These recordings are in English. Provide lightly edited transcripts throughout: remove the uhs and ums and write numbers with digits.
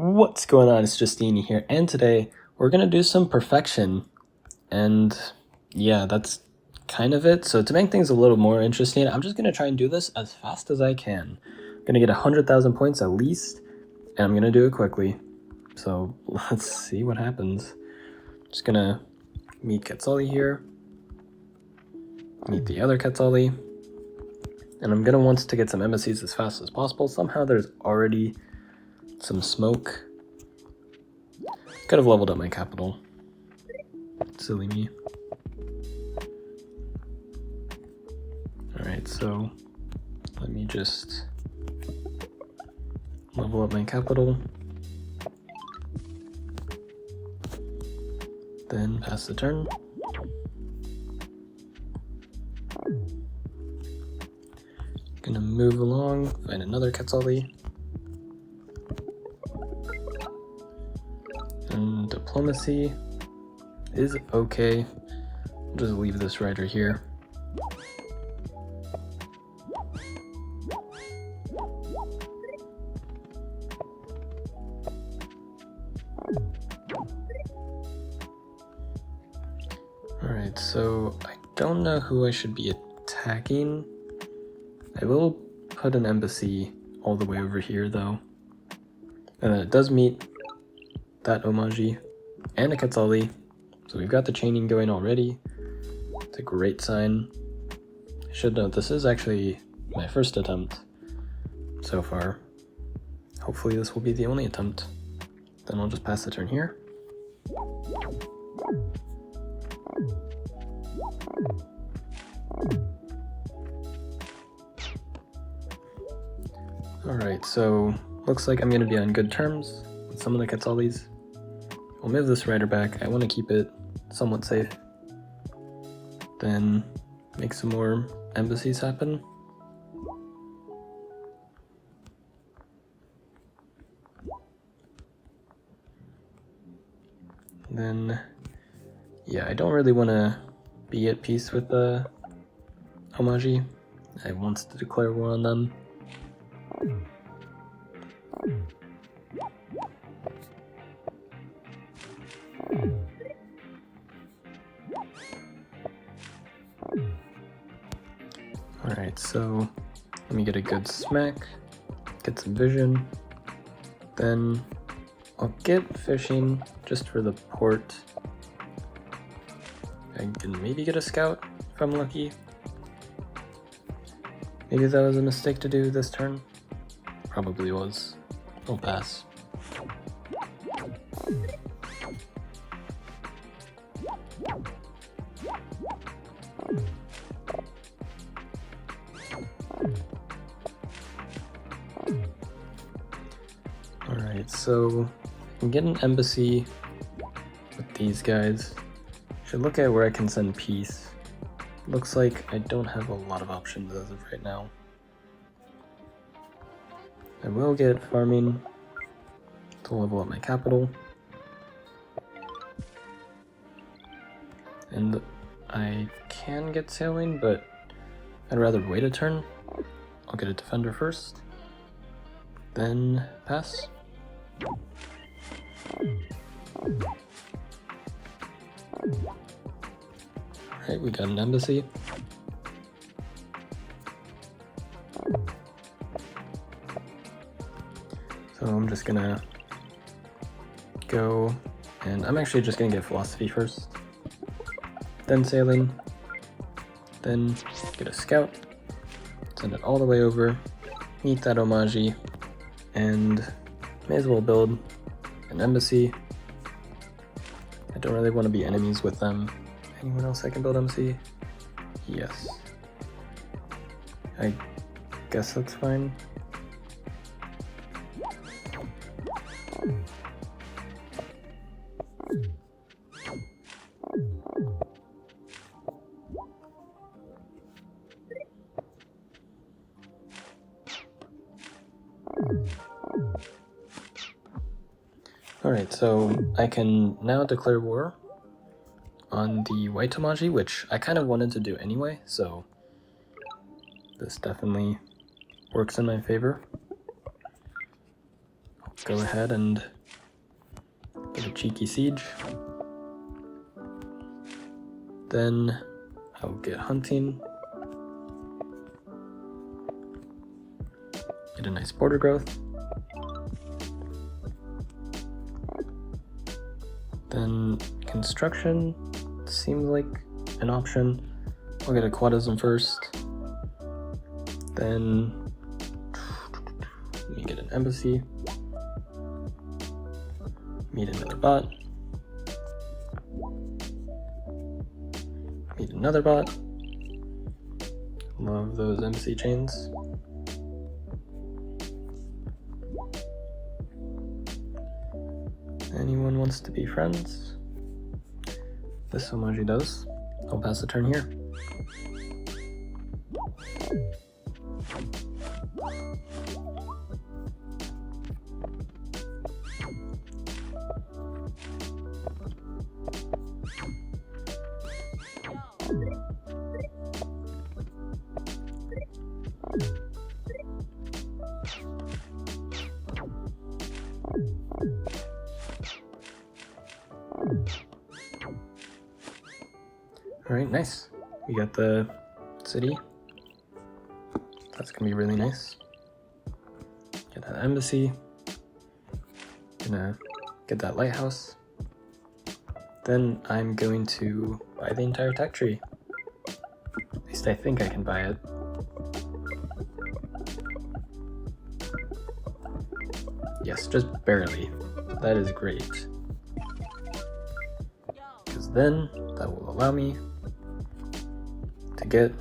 What's going on? It's Justeeni here, and today we're gonna do some perfection, and yeah, that's kind of it. So to make things a little more interesting, I'm just gonna try and do this as fast as I can. I'm gonna get 100,000 points at least, and I'm gonna do it quickly. So let's see what happens. Just gonna meet Quetzali here, meet the other Quetzali, and I'm gonna want to get some embassies as fast as possible. Somehow there's already some smoke. Could have leveled up my capital. Silly me. Alright, so let me just level up my capital. Then pass the turn. Gonna move along, find another Quetzali. And diplomacy is okay. I'll just leave this rider here. Alright, so I don't know who I should be attacking. I will put an embassy all the way over here though. And then it does meet that Omaji and a Quetzali. So we've got the chaining going already. It's a great sign. I should note this is actually my first attempt so far. Hopefully this will be the only attempt. Then I'll just pass the turn here. Alright, so looks like I'm going to be on good terms with some of the Quetzalis. I'll move this rider back. I want to keep it somewhat safe. Then make some more embassies happen. Then, yeah, I don't really want to be at peace with the Omaji. I want to declare war on them. Alright, so let me get a good smack, get some vision, then I'll get fishing just for the port. I can maybe get a scout if I'm lucky. Maybe that was a mistake to do this turn. Probably was. I'll pass. Alright, so I can get an embassy with these guys. Should look at where I can send peace. Looks like I don't have a lot of options as of right now. I will get farming to level up my capital. And I can get sailing, but I'd rather wait a turn. I'll get a defender first, then pass. Alright, we got an embassy. So I'm just gonna go, and I'm actually just gonna get philosophy first, then sailing, then get a scout, send it all the way over, meet that Omaji, and may as well build an embassy. I don't really want to be enemies with them. Anyone else I can build embassy? Yes. I guess that's fine. Alright, so I can now declare war on the white Omaji, which I kind of wanted to do anyway, so this definitely works in my favor. go ahead and get a cheeky siege. Then I'll get hunting. Get a nice border growth. Then construction seems like an option. I'll get a quadism first. Then let me get an embassy. Meet another bot. Meet another bot. Love those embassy chains. Anyone wants to be friends? This emoji does. I'll pass the turn here. Alright, nice. We got the city. That's gonna be really nice. Get that embassy. Gonna get that lighthouse. Then I'm going to buy the entire tech tree. At least I think I can buy it. Yes, just barely. That is great. Because then that will allow me to get,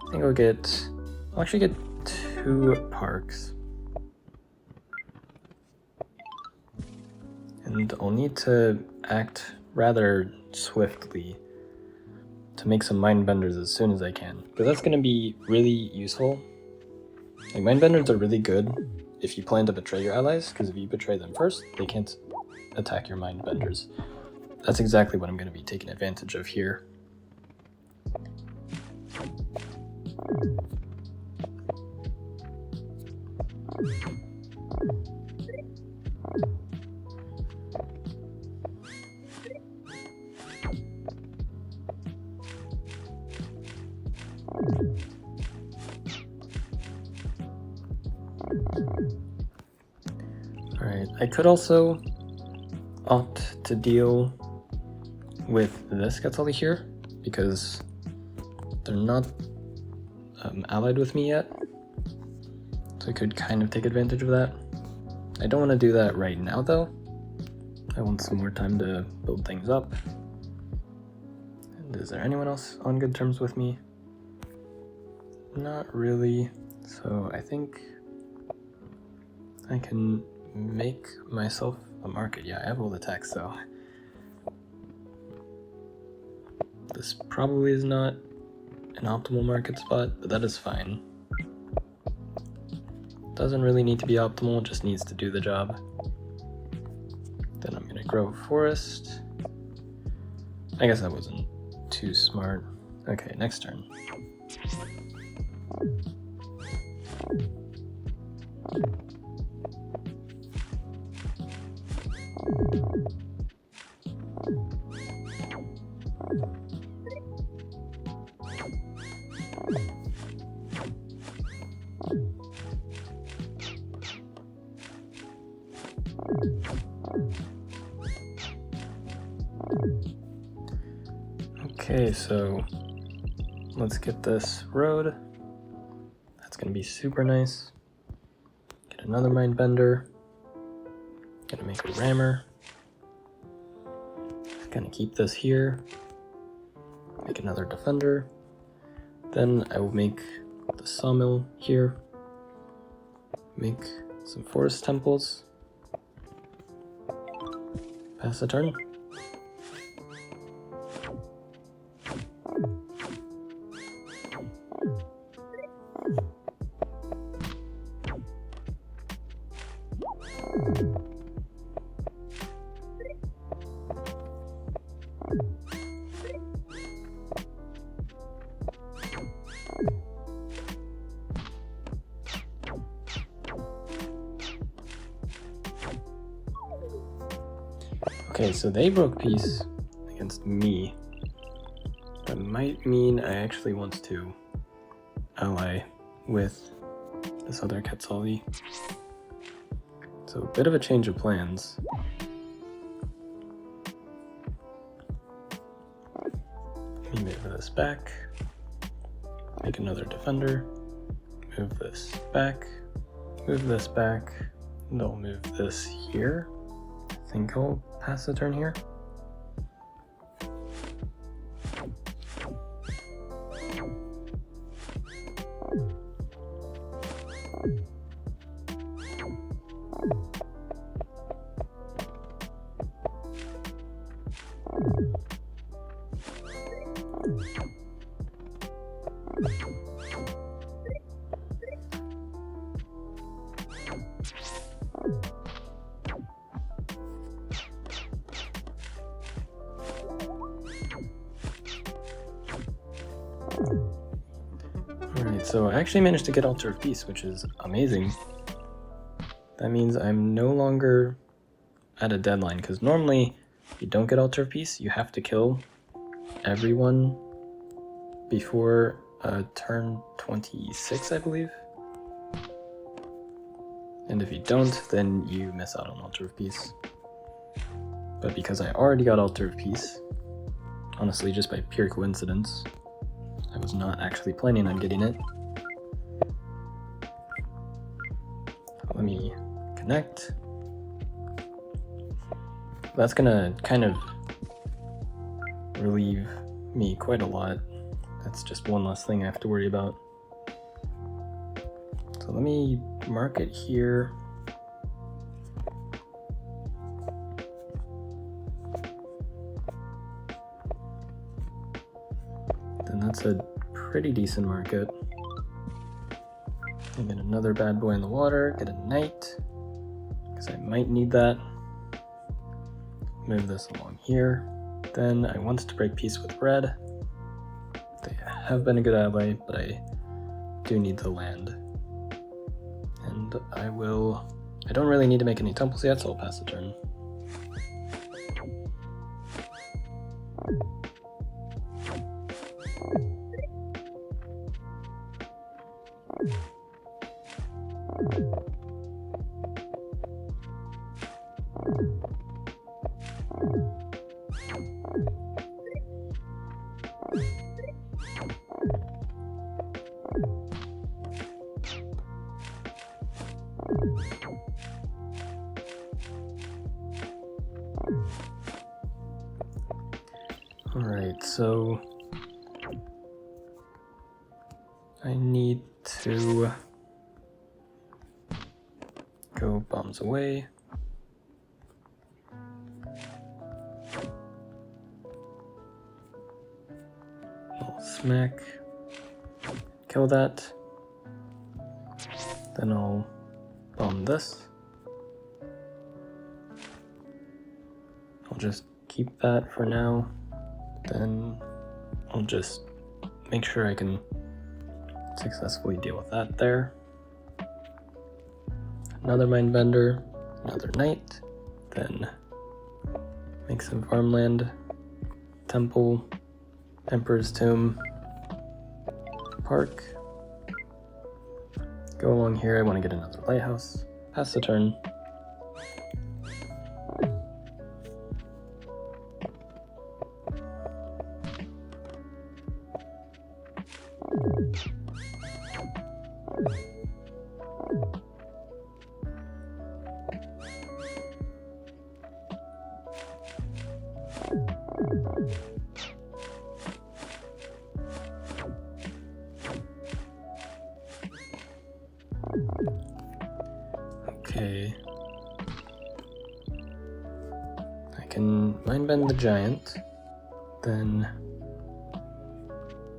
I think I'll actually get 2 parks. And I'll need to act rather swiftly to make some mind benders as soon as I can. Because that's going to be really useful. Like, mind benders are really good if you plan to betray your allies, because if you betray them first, they can't attack your mind benders. That's exactly what I'm going to be taking advantage of here. Alright, I could also opt to deal with this Quetzali here, because they're not allied with me yet, so I could kind of take advantage of that. I don't want to do that right now though. I want some more time to build things up. And is there anyone else on good terms with me? Not really, so I think I can make myself a market. Yeah, I have all the tech, so this probably is not an optimal market spot, but that is fine. Doesn't really need to be optimal, it just needs to do the job. Then I'm gonna grow forest. I guess that wasn't too smart. Okay, next turn. Okay, so let's get this road. That's gonna be super nice. Get another mind bender. Gonna make a rammer. Gonna keep this here. Make another defender. Then I will make the sawmill here. Make some forest temples. Pass the turn. Okay, so they broke peace against me. That might mean I actually want to ally with this other Quetzali. So a bit of a change of plans. Let me move this back. Make another defender. Move this back. Move this back. And I'll move this here. I think I'll pass the turn here. Alright, so I actually managed to get Altar of Peace, which is amazing. That means I'm no longer at a deadline, because normally if you don't get Altar of Peace, you have to kill everyone before turn 26, I believe. And if you don't, then you miss out on Altar of Peace. But because I already got Altar of Peace, honestly just by pure coincidence, I was not actually planning on getting it. Let me connect. That's gonna kind of relieve me quite a lot. That's just one less thing I have to worry about. So let me mark it here. Then that's a pretty decent market. And get another bad boy in the water, get a knight, because I might need that. Move this along here. Then I want to break peace with red. They have been a good ally, but I do need the land. And I don't really need to make any temples yet, so I'll pass the turn. Alright, so I need to go bombs away. I'll smack, kill that. Then I'll bomb this. I'll just keep that for now. Then I'll just make sure I can successfully deal with that there. Another Mindbender, another Knight, then make some farmland, temple, Emperor's Tomb, park. Go along here, I want to get another lighthouse, pass the turn. Okay. I can Mindbend the Giant, then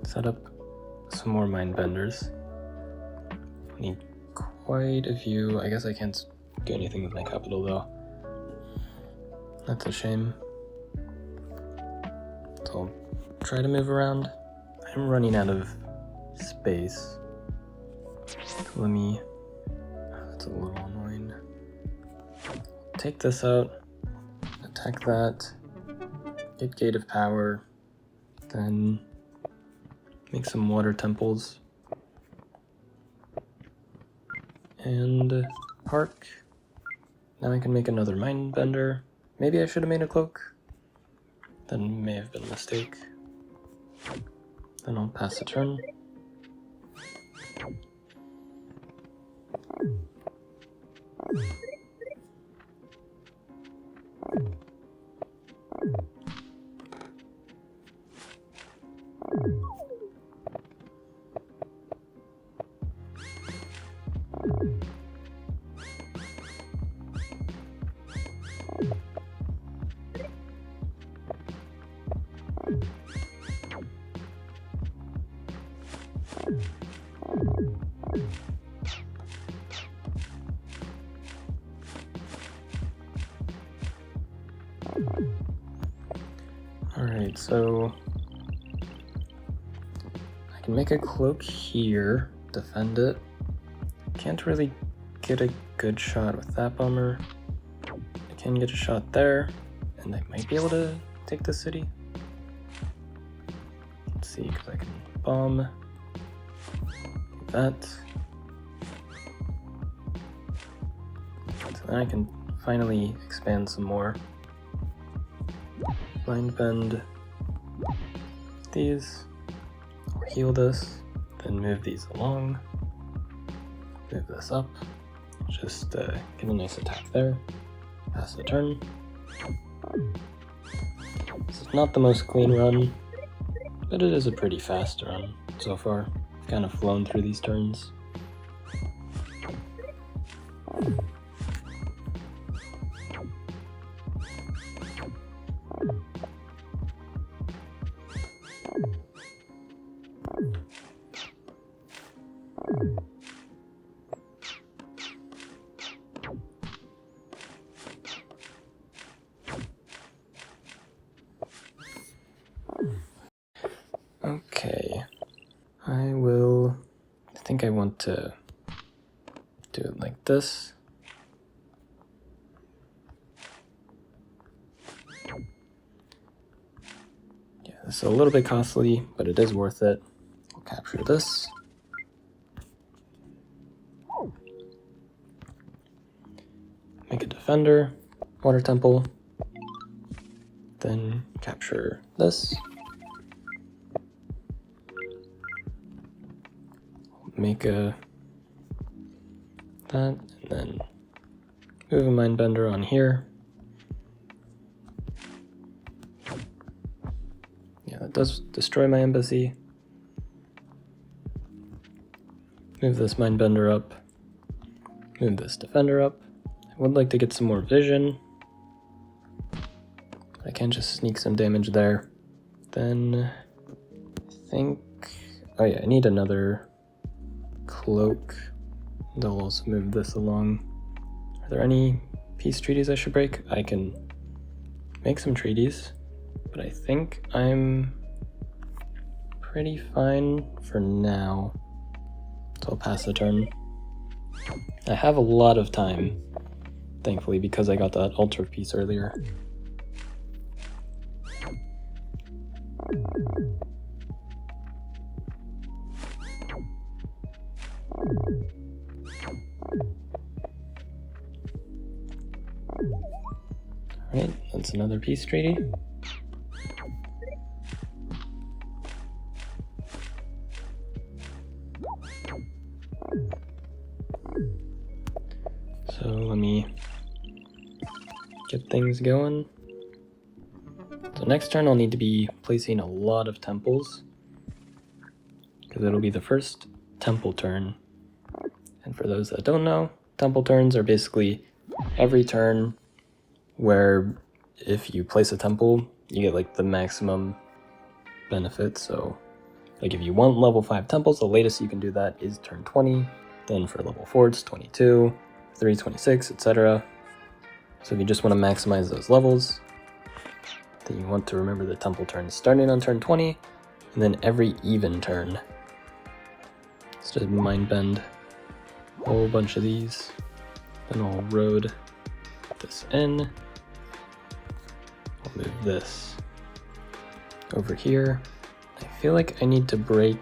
set up some more Mindbenders. I need quite a few. I guess I can't do anything with my capital though. That's a shame. So I'll try to move around. I'm running out of space. Let me... That's a little annoying. Take this out. attack that, get Gate of Power, then make some water temples, and park. Now I can make another mind bender. Maybe I should have made a cloak. That may have been a mistake. Then I'll pass the turn. Alright, so I can make a cloak here, defend it. Can't really get a good shot with that bomber. I can get a shot there, and I might be able to take the city. Let's see, because I can bomb that. So then I can finally expand some more. Blind bend these, heal this, then move these along, move this up, just get a nice attack there, pass the turn. This is not the most clean run, but it is a pretty fast run so far. I've kind of flown through these turns. Okay, I think I want to do it like this. Yeah, this is a little bit costly, but it is worth it. I'll capture this. Make a defender, water temple, then capture this. Make that, and then move a mindbender on here. Yeah, that does destroy my embassy. Move this mindbender up. Move this defender up. I would like to get some more vision. I can just sneak some damage there. Then I think, oh yeah, I need another cloak. And I'll also move this along. Are there any peace treaties I should break? I can make some treaties, but I think I'm pretty fine for now. So I'll pass the turn. I have a lot of time, thankfully, because I got that altar piece earlier. Alright, that's another peace treaty. So let me get things going. So next turn I'll need to be placing a lot of temples, because it'll be the first temple turn. And for those that don't know, temple turns are basically every turn where if you place a temple, you get like the maximum benefit. So like if you want level 5 temples, the latest you can do that is turn 20. Then for level 4, it's 22, 3, 26, etc. So if you just want to maximize those levels, then you want to remember the temple turns starting on turn 20, and then every even turn. Let's just mind bend a whole bunch of these. Then I'll road this in. I'll move this over here. I feel like I need to break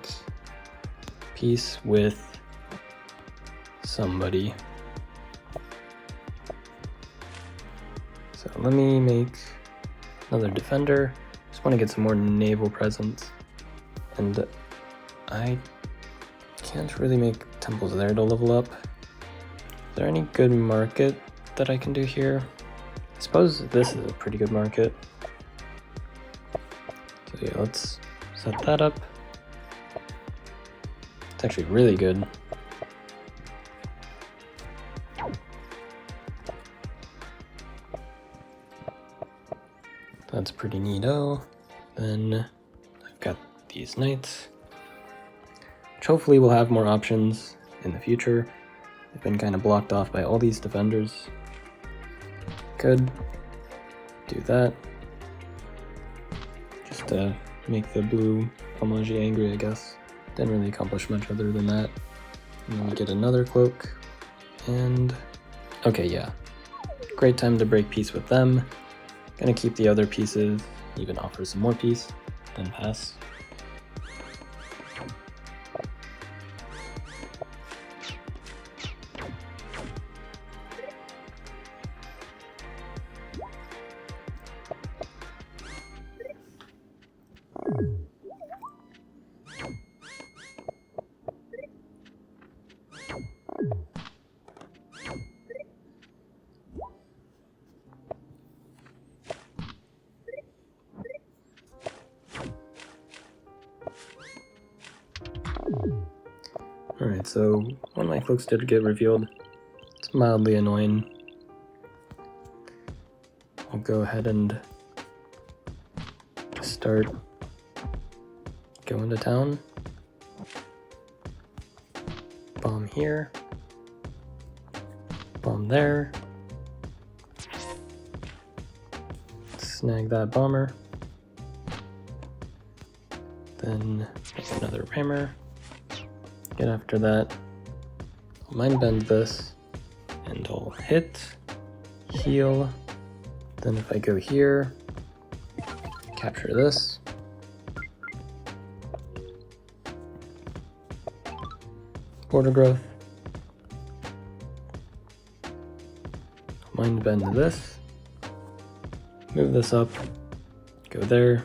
peace with somebody. So let me make another defender. Just want to get some more naval presence. And I can't really make temples there to level up. Is there any good market that I can do here? I suppose this is a pretty good market. So yeah, let's set that up. It's actually really good. That's pretty neato. Then I've got these knights, which hopefully will have more options in the future. They've been kind of blocked off by all these defenders. Could do that. Just to make the blue Almaji angry, I guess. Didn't really accomplish much other than that. And then we get another cloak. And okay, yeah. Great time to break peace with them. Gonna keep the other pieces, even offer some more peace, then pass. Alright, so one of my cloaks did get revealed. It's mildly annoying. I'll go ahead and start going to town. Bomb here. Bomb there. Snag that bomber. Then make another rammer. Get after that. I'll mind bend this, and I'll hit, heal. Then if I go here, capture this. Border growth. Mind bend this. Move this up. Go there.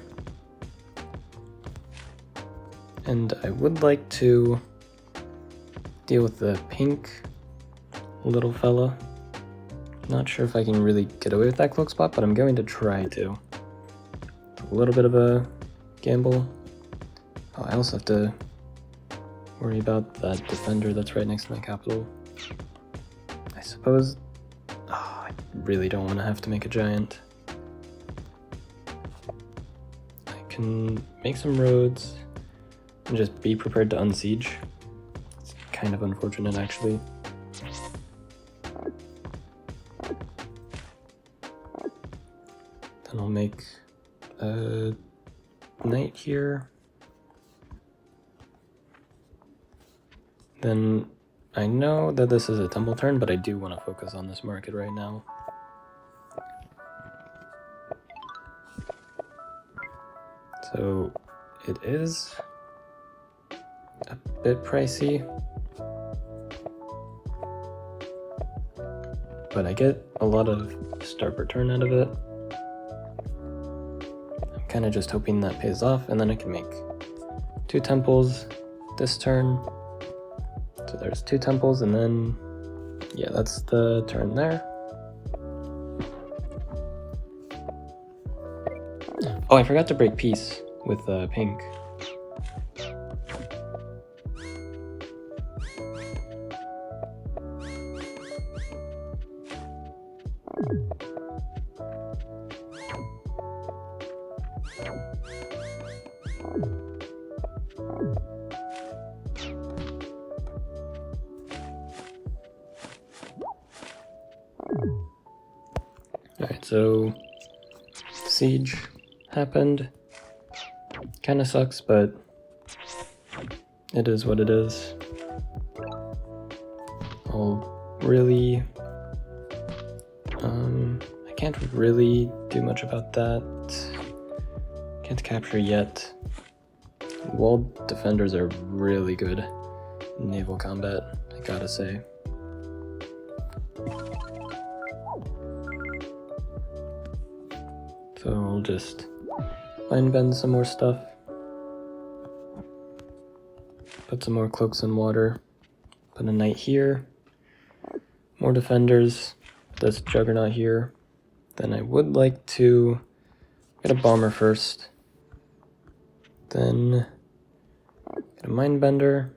And I would like to deal with the pink little fella. Not sure if I can really get away with that cloak spot, but I'm going to try to. It's a little bit of a gamble. Oh, I also have to worry about that defender that's right next to my capital. I suppose... Oh, I really don't want to have to make a giant. I can make some roads and just be prepared to unsiege. Kind of unfortunate, actually. Then I'll make a knight here. Then I know that this is a temple turn, but I do want to focus on this market right now. So it is a bit pricey, but I get a lot of start return out of it. I'm kind of just hoping that pays off, and then I can make 2 temples this turn. So there's 2 temples, and then, yeah, that's the turn there. Oh, I forgot to break peace with pink. Alright, so siege happened. Kinda sucks, but it is what it is. I'll really I can't really do much about that. Can't capture yet. Wall defenders are really good in naval combat, I gotta say. So I'll just line bend some more stuff. Put some more cloaks in water. Put a knight here. More defenders. This juggernaut here. Then I would like to get a bomber first. Then get a mindbender.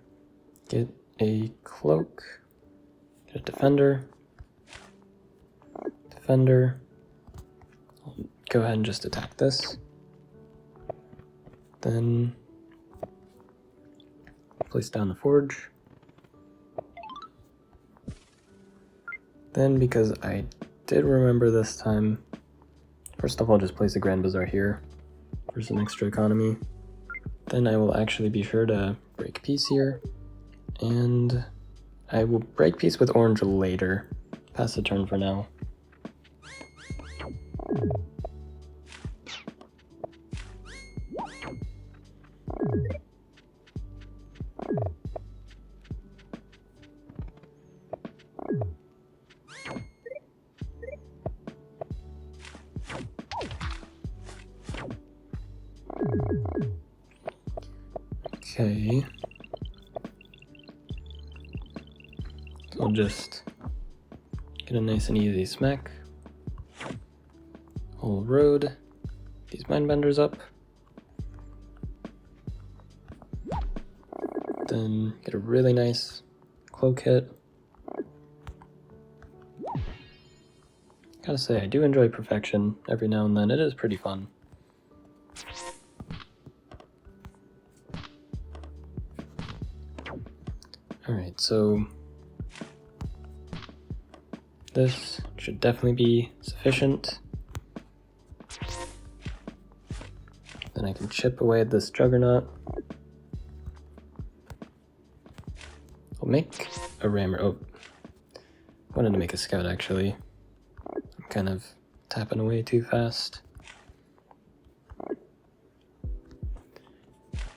Get a cloak. Get a defender. Defender. I'll go ahead and just attack this. Then place down the forge. Then, because I did remember this time, first off I'll just place a Grand Bazaar here for some extra economy. Then I will actually be sure to break peace here, and I will break peace with orange later. Pass the turn for now. Okay, so I'll just get a nice and easy smack. Whole road, these mindbenders up. Then get a really nice cloak hit. Gotta say, I do enjoy perfection every now and then. It is pretty fun. Alright, so this should definitely be sufficient. Then I can chip away at this juggernaut. I'll make a rammer. Oh, wanted to make a scout actually. I'm kind of tapping away too fast.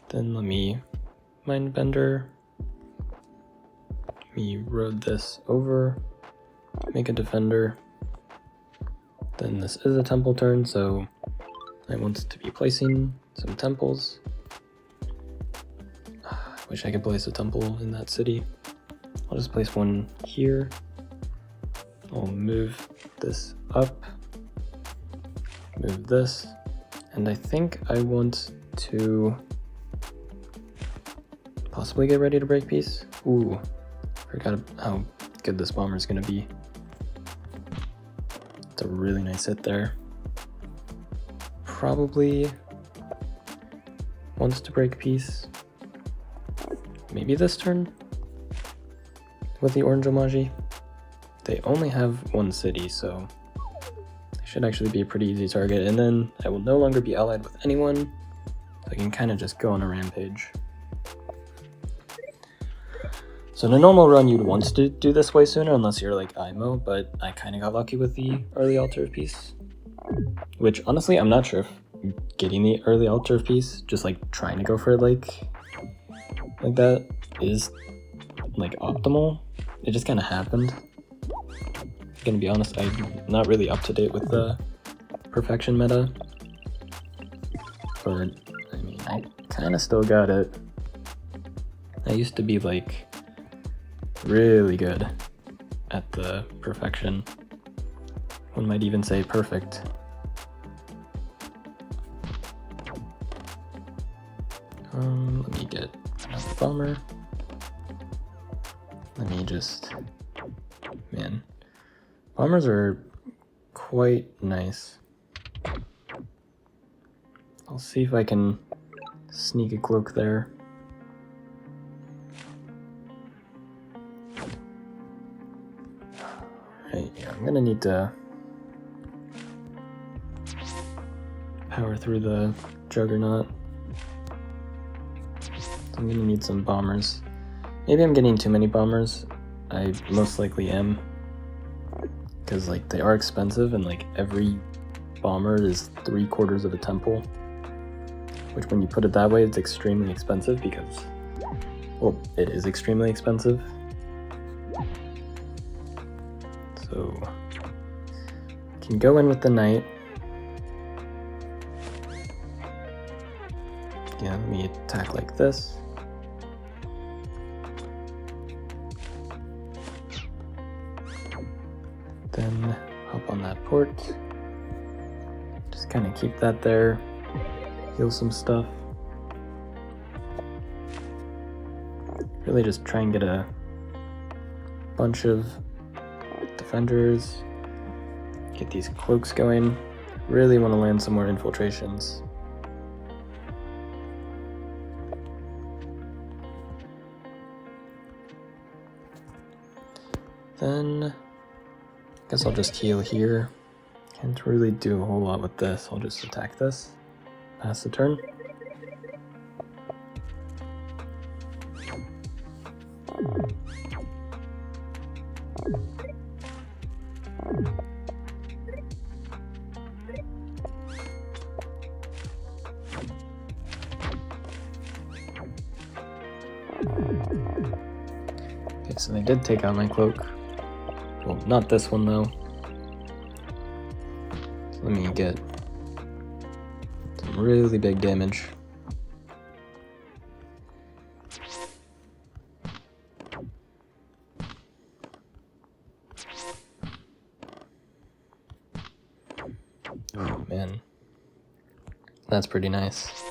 Then let me mindbender. Me road this over, make a defender. Then this is a temple turn, so I want to be placing some temples. Wish I could place a temple in that city. I'll just place one here. I'll move this up, move this, and I think I want to possibly get ready to break peace. Ooh. Forgot how good this bomber is going to be. It's a really nice hit there. Probably wants to break peace. Maybe this turn with the orange homage. They only have one city, so they should actually be a pretty easy target. And then I will no longer be allied with anyone, so I can kind of just go on a rampage. So in a normal run, you'd want to do this way sooner, unless you're like IMO, but I kind of got lucky with the early altar of peace. Which, honestly, I'm not sure if getting the early altar of peace, just like trying to go for it like that, is like optimal. It just kind of happened. I'm gonna be honest, I'm not really up to date with the perfection meta. But, I mean, I kind of still got it. I used to be like really good at the perfection. One might even say perfect. Let me get another bomber. Let me just, man, bombers are quite nice. I'll see if I can sneak a cloak there. Right, yeah, I'm gonna need to power through the juggernaut. I'm gonna need some bombers. Maybe I'm getting too many bombers. I most likely am, because like they are expensive, and like every bomber is 3/4 of a temple, which when you put it that way, it's extremely expensive because, well, it is extremely expensive. So can go in with the knight. Yeah, let me attack like this. Then hop on that port. Just kind of keep that there. Heal some stuff. Really just try and get a bunch of defenders. Get these cloaks going. Really want to land some more infiltrations. Then I guess I'll just heal here. Can't really do a whole lot with this. I'll just attack this. Pass the turn. Okay, so they did take out my cloak. Well, not this one though. So let me get some really big damage. Oh man, that's pretty nice.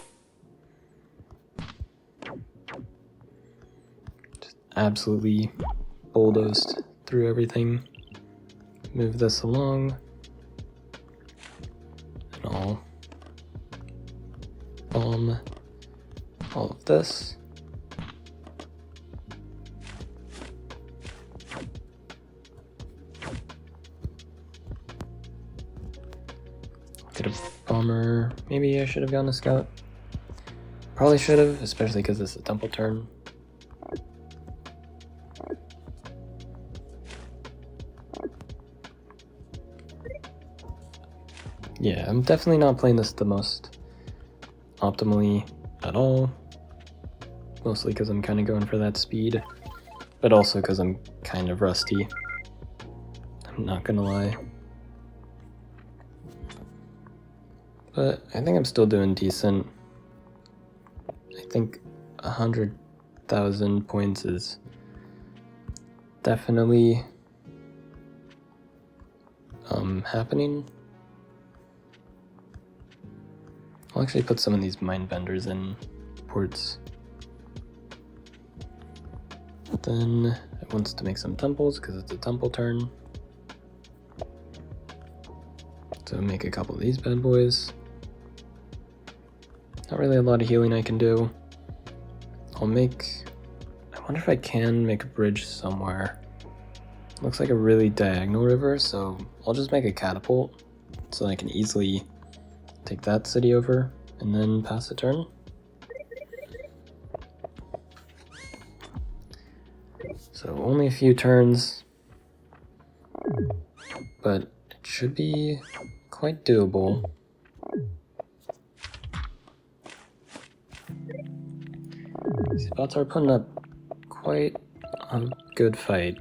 Just absolutely bulldozed through everything. Move this along, and I'll bomb all of this. Get a bomber. Maybe I should have gone a scout. Probably should have, especially because it's a temple turn. Yeah, I'm definitely not playing this the most optimally at all. Mostly because I'm kind of going for that speed, but also because I'm kind of rusty. I'm not gonna lie. But I think I'm still doing decent. I think 100,000 points is definitely happening. I'll actually put some of these mind benders in ports. Then it wants to make some temples because it's a temple turn. So make a couple of these bad boys. Not really a lot of healing I can do. I wonder if I can make a bridge somewhere. Looks like a really diagonal river, so I'll just make a catapult so I can easily take that city over and then pass the turn. So only a few turns, but it should be quite doable. These bots are putting up quite a good fight.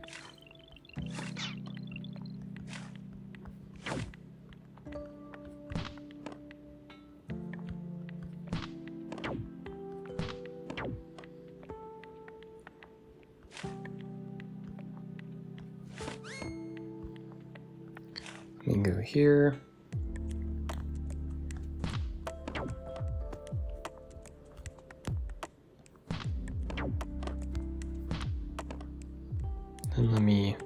Let me go here. And let me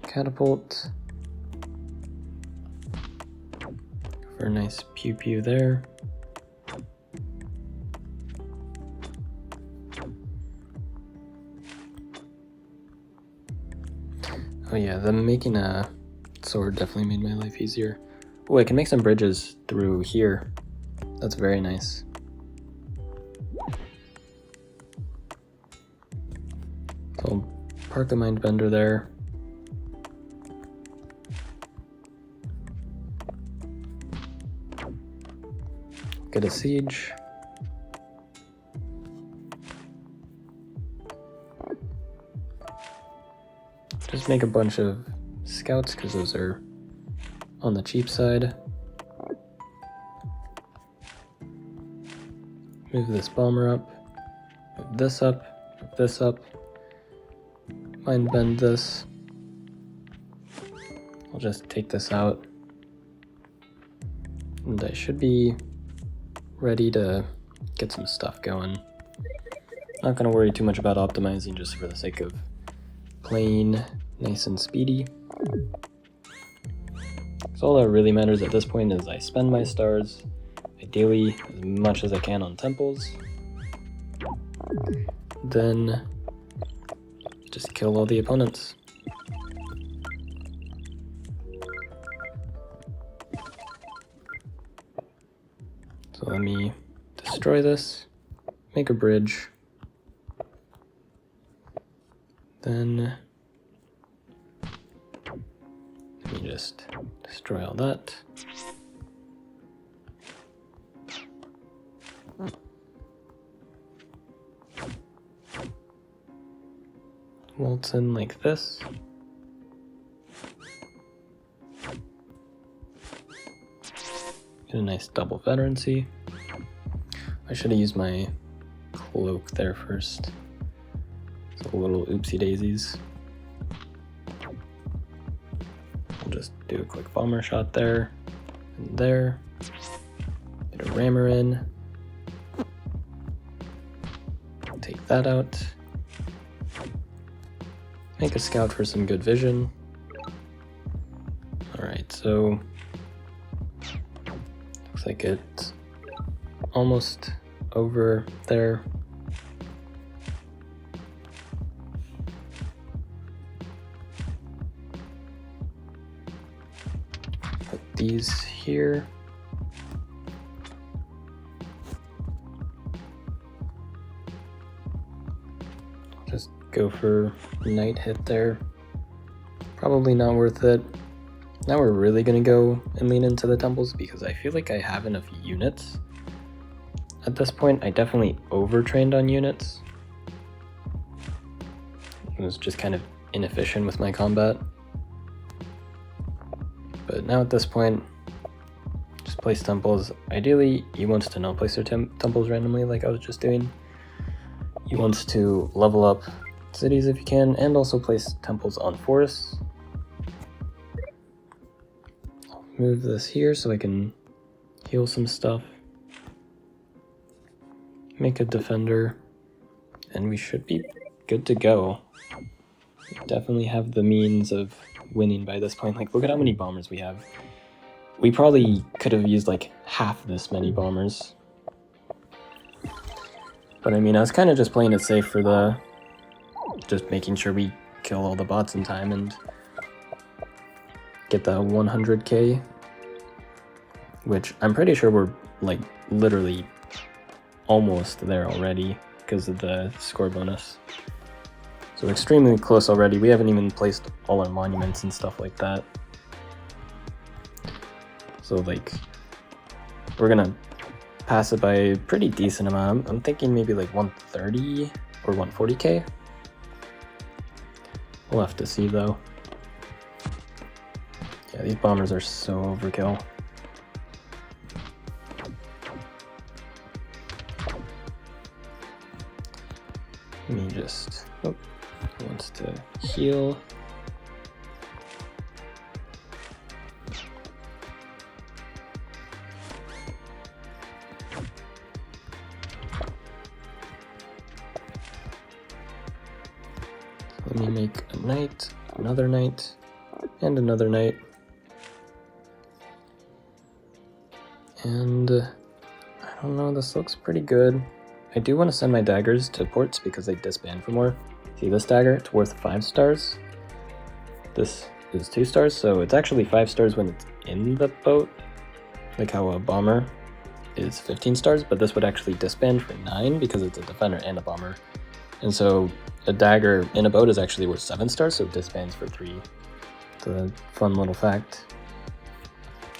catapult for a nice pew pew there. Oh yeah, them making a sword definitely made my life easier. Oh, I can make some bridges through here. That's very nice. So I'll park the mind bender there. get a siege. Just make a bunch of scouts because those are on the cheap side. Move this bomber up, move this up, move this up. Mind bend this. I'll just take this out. And I should be ready to get some stuff going. Not gonna worry too much about optimizing just for the sake of playing nice and speedy. So all that really matters at this point is I spend my stars, ideally as much as I can on temples. Then just kill all the opponents. So let me destroy this, make a bridge, then let me just destroy all that. Waltz in like this. Get a nice double veterancy. I should have used my cloak there first. It's a little oopsie daisies. I'll just do a quick bomber shot there and there. Get a rammer in. Take that out. Make a scout for some good vision. Alright, so looks like it's almost over there. Put these here. Just go for night hit there. Probably not worth it. Now we're really gonna go and lean into the temples because I feel like I have enough units. At this point, I definitely overtrained on units. It was just kind of inefficient with my combat. But now at this point, just place temples. Ideally, he wants to not place their temples randomly like I was just doing. He wants to level up cities if you can, and also place temples on forests. I'll move this here so I can heal some stuff. Make a defender, and we should be good to go. We definitely have the means of winning by this point. Like, look at how many bombers we have. We probably could have used like half this many bombers. But I mean, I was kind of just playing it safe for the... just making sure we kill all the bots in time and get the 100k. Which I'm pretty sure we're like literally almost there already because of the score bonus. So extremely close already. We haven't even placed all our monuments and stuff like that. So like, we're gonna pass it by a pretty decent amount. I'm thinking maybe like 130 or 140k. We'll have to see though. Yeah, these bombers are so overkill. Let me just, oh, he wants to heal. Let me make a knight, another knight, and another knight. And I don't know, this looks pretty good. I do want to send my daggers to ports because they disband for more. See this dagger? It's worth 5 stars. This is 2 stars, so it's actually 5 stars when it's in the boat. Like how a bomber is 15 stars, but this would actually disband for 9 because it's a defender and a bomber. And so a dagger in a boat is actually worth 7 stars, so it disbands for 3. It's a fun little fact.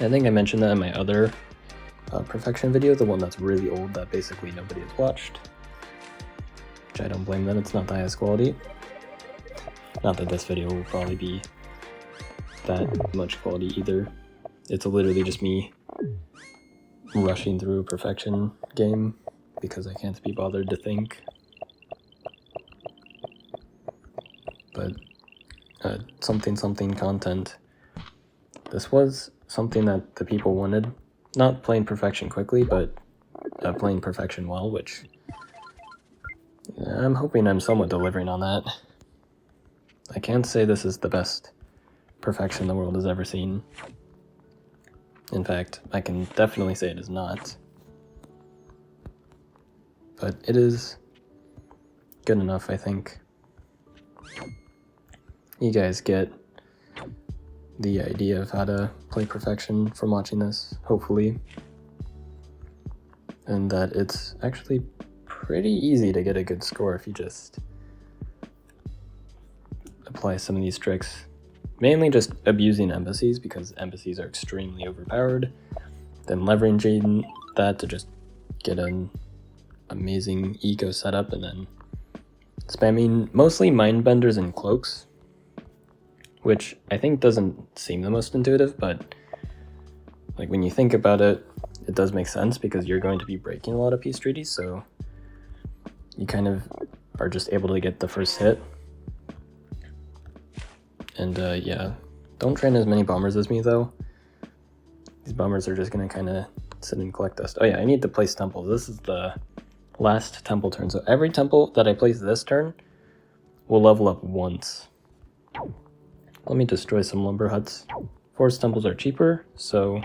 I think I mentioned that in my other perfection video, the one that's really old that basically nobody has watched. Which I don't blame them, it's not the highest quality. Not that this video will probably be that much quality either. It's literally just me rushing through a perfection game because I can't be bothered to think. But something content. This was something that the people wanted. Not playing perfection quickly, but playing perfection well, which I'm hoping I'm somewhat delivering on that. I can't say this is the best perfection the world has ever seen. In fact, I can definitely say it is not. But it is good enough, I think. You guys get the idea of how to play perfection from watching this, hopefully. And that it's actually pretty easy to get a good score if you just apply some of these tricks. Mainly just abusing embassies, because embassies are extremely overpowered. Then leveraging that to just get an amazing eco setup, and then spamming mostly mindbenders and cloaks, which I think doesn't seem the most intuitive, but like when you think about it, it does make sense because you're going to be breaking a lot of peace treaties, so you kind of are just able to get the first hit. And yeah, don't train as many bombers as me though. These bombers are just gonna kind of sit and collect dust. Oh yeah, I need to place temples. This is the last temple turn, so every temple that I place this turn will level up once. Let me destroy some lumber huts. Forest temples are cheaper, so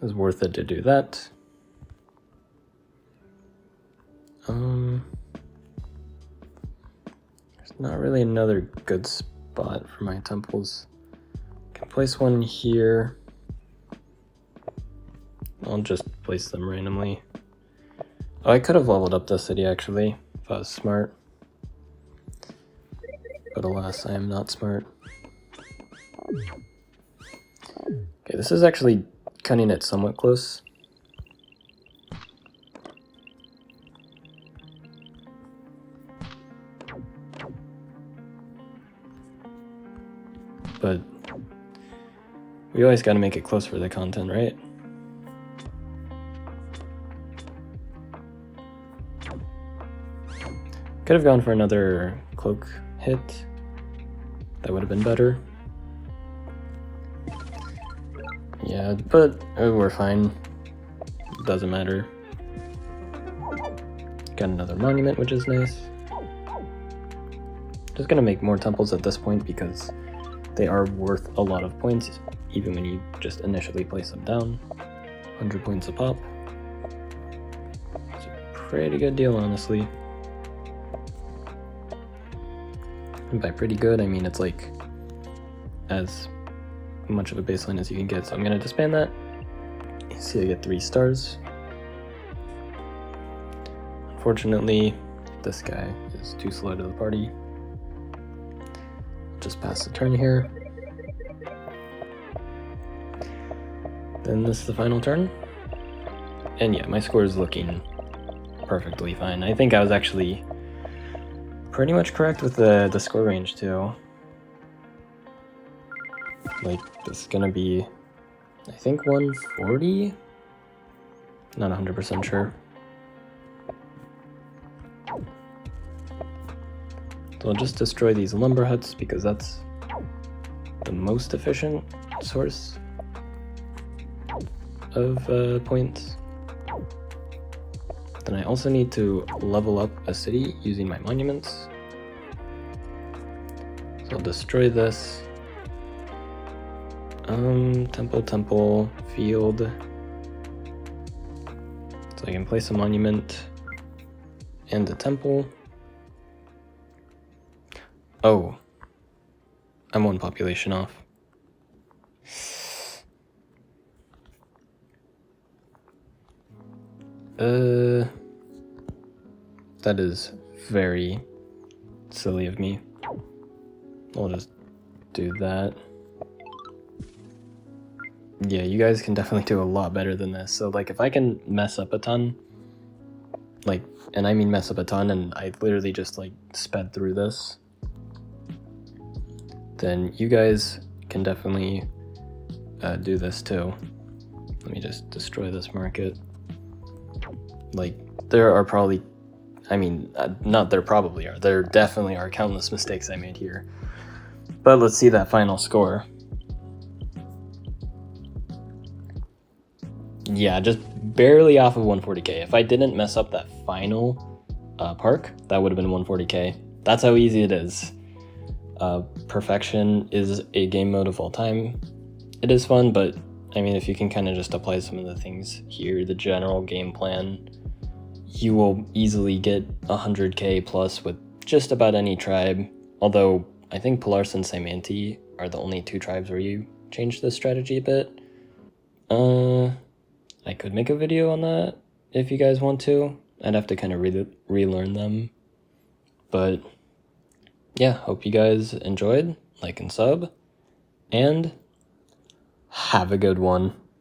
it's worth it to do that. There's not really another good spot for my temples. I can place one here. I'll just place them randomly. Oh, I could have leveled up the city actually, if I was smart. But alas, I am not smart. Okay, this is actually cutting it somewhat close. But we always gotta make it close for the content, right? Could have gone for another cloak hit. That would have been better. Yeah, but we're fine. Doesn't matter. Got another monument, which is nice. Just gonna make more temples at this point because they are worth a lot of points, even when you just initially place them down. 100 points a pop. It's a pretty good deal, honestly. And by pretty good, I mean it's like as much of a baseline as you can get. So I'm gonna disband that. You see I get 3 stars. Unfortunately, this guy is too slow to the party. Just pass the turn here. Then this is the final turn. And yeah, my score is looking perfectly fine. I think I was actually pretty much correct with the score range too. Like, this is gonna be, I think 140? Not 100% sure. So I'll just destroy these lumber huts because that's the most efficient source of points. Then I also need to level up a city using my monuments. So I'll destroy this. Temple, field. So I can place a monument and a temple. Oh, I'm 1 population off. That is very silly of me. I'll just do that. yeah, you guys can definitely do a lot better than this. So like if I can mess up a ton, like, and I mean mess up a ton, and I literally just like sped through this, then you guys can definitely do this too. Let me just destroy this market. Like, there are probably, I mean, not there probably are, there definitely are countless mistakes I made here. But let's see that final score. Yeah, just barely off of 140k. If I didn't mess up that final park, that would have been 140k. That's how easy it is. Perfection is a game mode of all time. It is fun, but I mean, if you can kind of just apply some of the things here, the general game plan, you will easily get 100k plus with just about any tribe. Although I think Polaris and Saimanti are the only two tribes where you change the strategy a bit. I could make a video on that if you guys want to. I'd have to kind of relearn them. But yeah, hope you guys enjoyed. Like and sub. And have a good one.